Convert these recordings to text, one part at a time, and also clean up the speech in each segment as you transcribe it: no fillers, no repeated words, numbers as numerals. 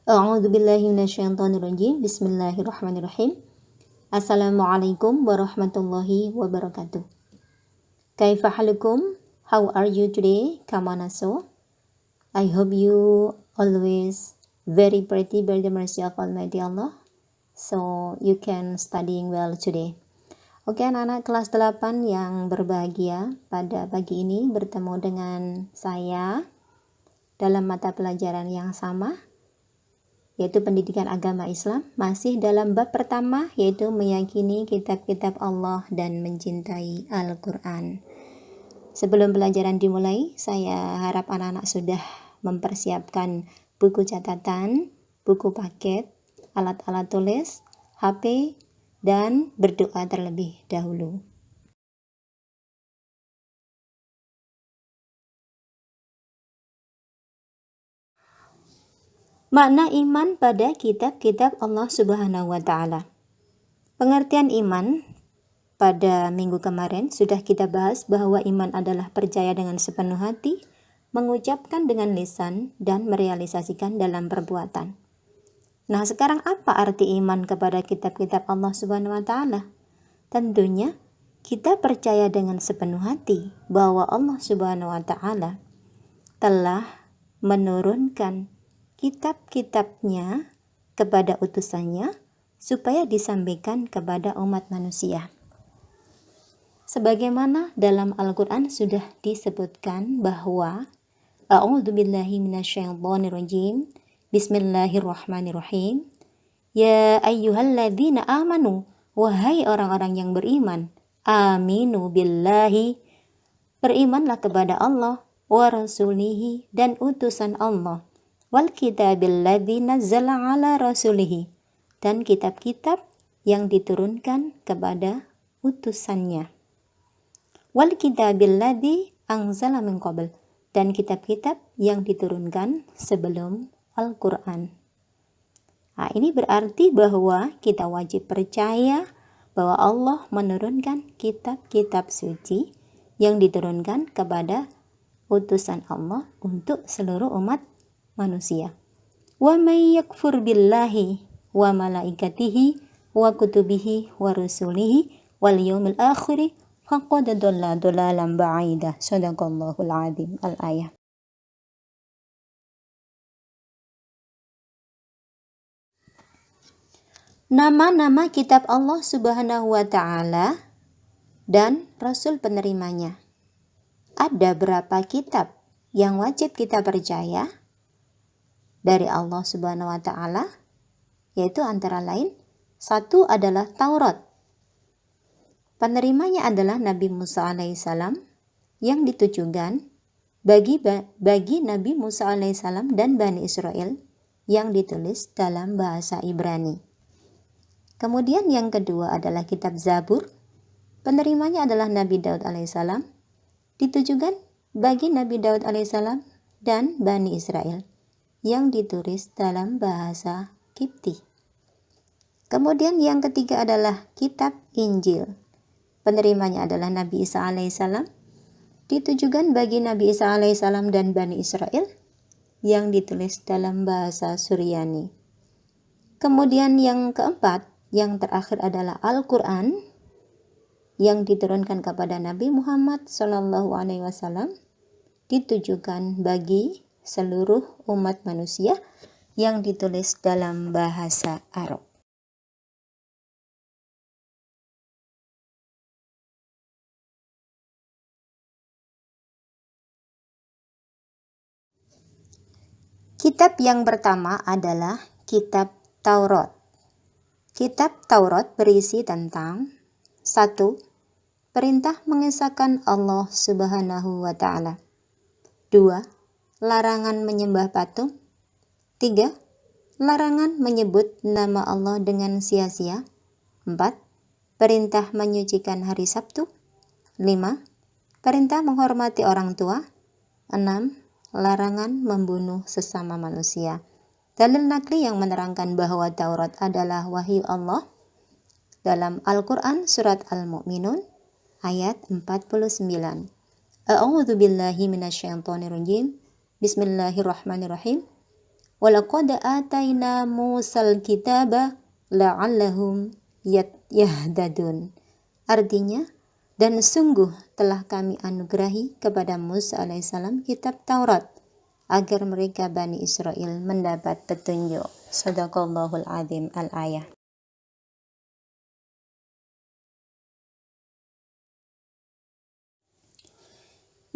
A'udzubillahi minasyaitonirrajim. Bismillahirrahmanirrahim. Assalamualaikum warahmatullahi wabarakatuh. Kaifa halukum? How are you today? Kamanaso? I hope you always very pretty by the mercy of Almighty Allah. So you can studying well today. Oke, anak-anak kelas 8 yang berbahagia, pada pagi ini bertemu dengan saya dalam mata pelajaran yang sama, yaitu pendidikan agama Islam, masih dalam bab pertama, yaitu meyakini kitab-kitab Allah dan mencintai Al-Quran. Sebelum pelajaran dimulai, saya harap anak-anak sudah mempersiapkan buku catatan, buku paket, alat-alat tulis, HP, dan berdoa terlebih dahulu. Makna iman pada kitab-kitab Allah Subhanahu wa Ta'ala. Pengertian iman pada minggu kemarin sudah kita bahas bahwa iman adalah percaya dengan sepenuh hati, mengucapkan dengan lisan, dan merealisasikan dalam perbuatan. Nah, sekarang apa arti iman kepada kitab-kitab Allah Subhanahu wa Ta'ala? Tentunya kita percaya dengan sepenuh hati bahwa Allah Subhanahu wa Ta'ala telah menurunkan kitab-kitabnya kepada utusannya supaya disampaikan kepada umat manusia. Sebagaimana dalam Al-Quran sudah disebutkan bahwa A'udzubillahi minasyaitonirrajim. Bismillahirrahmanirrahim. Ya ayyuhalladzina amanu, wahai orang-orang yang beriman, aminu billahi, berimanlah kepada Allah, wa rasulihi, dan utusan Allah, wal kitabil ladzi nazzala ala rasulihi, dan kitab-kitab yang diturunkan kepada utusannya, wal kitabil ladzi anzala min qabl, dan kitab-kitab yang diturunkan sebelum Al-Quran. Nah, ini berarti bahwa kita wajib percaya bahwa Allah menurunkan kitab-kitab suci yang diturunkan kepada utusan Allah untuk seluruh umat manusia. Wa may yakfur billahi wa malaikatihi wa kutubihi wa rusulihi wal yawmil akhir faqad dhalla dhalalan ba'ida. Shadaqallahul adzim. Al-ayah. Nama-nama kitab Allah Subhanahu wa Ta'ala dan Rasul penerimanya. Ada berapa kitab yang wajib kita percaya dari Allah Subhanahu wa Ta'ala? Yaitu antara lain, satu adalah Taurat. Penerimanya adalah Nabi Musa alaihissalam, yang ditujukan bagi Nabi Musa alaihissalam dan Bani Israel, yang ditulis dalam bahasa Ibrani. Kemudian yang kedua adalah kitab Zabur. Penerimanya adalah Nabi Daud alaihissalam, ditujukan bagi Nabi Daud alaihissalam dan Bani Israel, yang ditulis dalam bahasa Kipti. Kemudian yang ketiga adalah kitab Injil. Penerimanya adalah Nabi Isa alaihissalam, ditujukan bagi Nabi Isa alaihissalam dan Bani Israel, yang ditulis dalam bahasa Suryani. Kemudian yang keempat, yang terakhir adalah Al-Quran, yang diturunkan kepada Nabi Muhammad SAW, ditujukan bagi seluruh umat manusia, yang ditulis dalam bahasa Arab. Kitab yang pertama adalah kitab Taurat. Kitab Taurat berisi tentang 1. Perintah mengesahkan Allah Subhanahu wa Ta'ala. 2. Larangan menyembah patung. 3. Larangan menyebut nama Allah dengan sia-sia. 4. Perintah menyucikan hari Sabtu. 5. Perintah menghormati orang tua. 6. Larangan membunuh sesama manusia. Dalil nakli yang menerangkan bahwa Taurat adalah wahyu Allah dalam Al-Quran surat Al-Mu'minun ayat 49. A'udzubillahi minasyaitonirrajim. Bismillahirrahmanirrahim. Walaqad atayna Musal kitaba la'allahum yahdadun. Artinya, dan sungguh telah kami anugerahi kepada Musa alaihissalam kitab Taurat agar mereka Bani Israel mendapat petunjuk. Shadaqallahul azim al-ayah.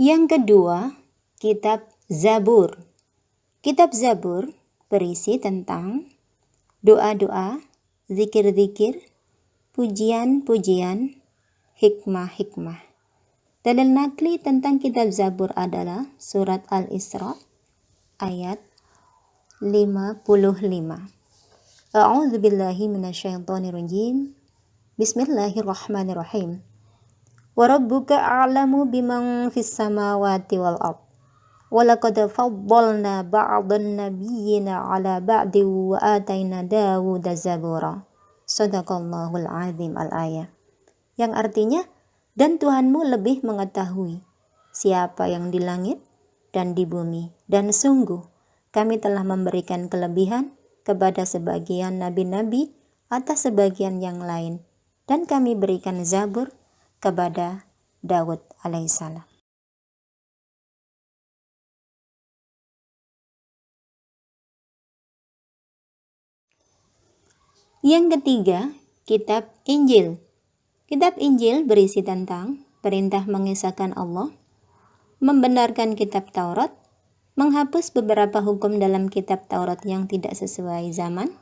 Yang kedua, kitab Zabur. Kitab Zabur berisi tentang doa-doa, zikir-zikir, pujian-pujian, hikmah-hikmah. Dalil nakli tentang kitab Zabur adalah surat Al-Isra ayat 55. A'udzu billahi minasyaitonir rajim. Bismillahirrahmanirrahim. Wa rabbuka a'lamu biman fis samawati wal ard. Wa laqad faddalna ba'dhan nabiyyina 'ala ba'di wa atayna Dawuda zabura. Shadaqallahul azim al-ayah. Yang artinya, dan Tuhanmu lebih mengetahui siapa yang di langit dan di bumi. Dan sungguh, kami telah memberikan kelebihan kepada sebagian nabi-nabi atas sebagian yang lain. Dan kami berikan Zabur kepada Daud alaihissalam. Yang ketiga, kitab Injil. Kitab Injil berisi tentang perintah mengesahkan Allah, membenarkan kitab Taurat, menghapus beberapa hukum dalam kitab Taurat yang tidak sesuai zaman,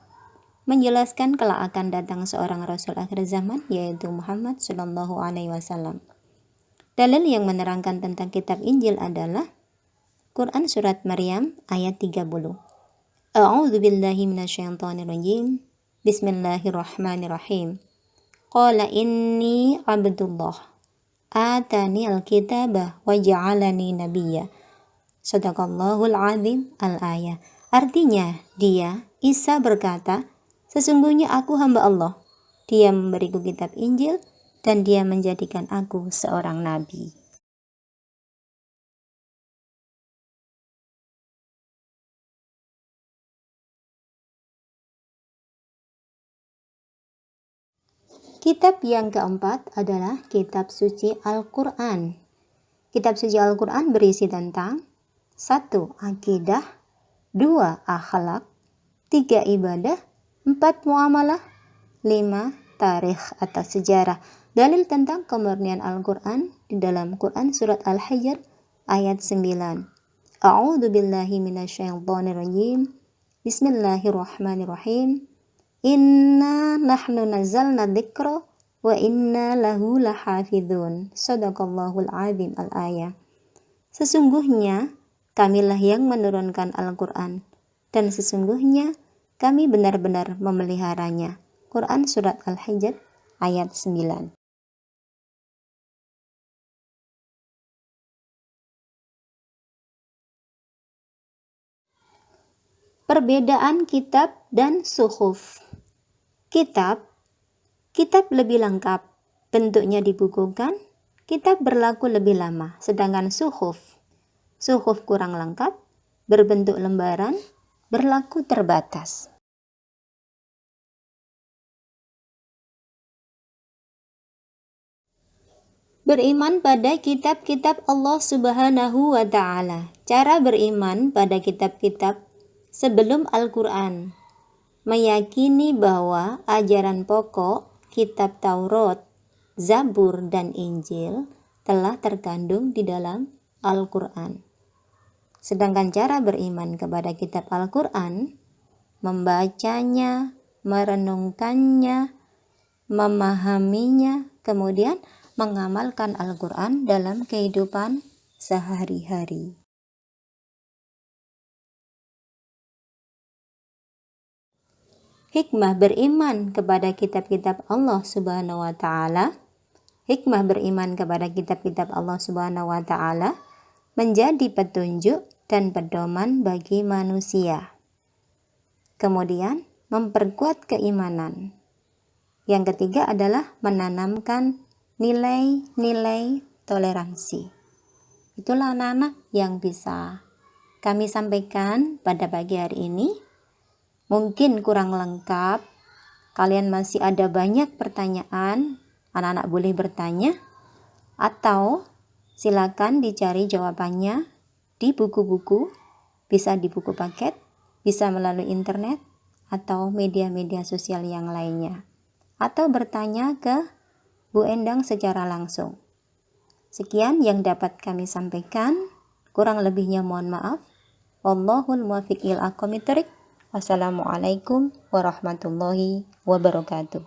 menjelaskan kelak akan datang seorang Rasul akhir zaman, yaitu Muhammad Sallallahu Alaihi Wasallam. Dalil yang menerangkan tentang kitab Injil adalah Quran Surat Maryam ayat 30. A'udzu billahi minasyaitonir rajim. Bismillahirrahmanirrahim. Qala inni abdullah atani al-kitaba wa ja'alani nabiyya. Shadaqallahul azim al-ayah. Artinya, dia, Isa berkata, sesungguhnya aku hamba Allah. Dia memberiku kitab Injil dan dia menjadikan aku seorang nabi. Kitab yang keempat adalah kitab suci Al-Quran. Kitab suci Al-Quran berisi tentang 1. Akidah, 2. Akhlak, 3. Ibadah, 4. Muamalah, 5. Tarikh atau sejarah. Dalil tentang kemurnian Al-Quran di dalam Quran Surat Al-Hijr ayat 9. A'udzu billahi minasyaitonir rajim. Bismillahirrahmanirrahim. Inna nahnu nazzalna dzikra wa inna lahu lahafidun. Shadaqallahul azim al-ayah. Sesungguhnya kamilah yang menurunkan Al-Quran dan sesungguhnya kami benar-benar memeliharanya. Quran Surat Al-Hijr ayat 9. Perbedaan kitab dan suhuf. Kitab lebih lengkap, bentuknya dibukukan, kitab berlaku lebih lama, sedangkan suhuf kurang lengkap, berbentuk lembaran, berlaku terbatas. Beriman pada kitab-kitab Allah Subhanahu wa Ta'ala. Cara beriman pada kitab-kitab sebelum Al-Quran. Meyakini bahwa ajaran pokok kitab Taurat, Zabur, dan Injil telah terkandung di dalam Al-Quran. Sedangkan cara beriman kepada kitab Al-Quran, membacanya, merenungkannya, memahaminya, kemudian mengamalkan Al-Quran dalam kehidupan sehari-hari. Hikmah beriman kepada kitab-kitab Allah Subhanahu wa Ta'ala. Hikmah beriman kepada kitab-kitab Allah Subhanahu wa Ta'ala menjadi petunjuk dan pedoman bagi manusia. Kemudian memperkuat keimanan. Yang ketiga adalah menanamkan nilai-nilai toleransi. Itulah anak-anak yang bisa kami sampaikan pada pagi hari ini. Mungkin kurang lengkap, kalian masih ada banyak pertanyaan, anak-anak boleh bertanya, atau silakan dicari jawabannya di buku-buku, bisa di buku paket, bisa melalui internet, atau media-media sosial yang lainnya. Atau bertanya ke Bu Endang secara langsung. Sekian yang dapat kami sampaikan, kurang lebihnya mohon maaf. Wallahul muwaffiq ila aqwamit thoriq. Wassalamualaikum warahmatullahi wabarakatuh.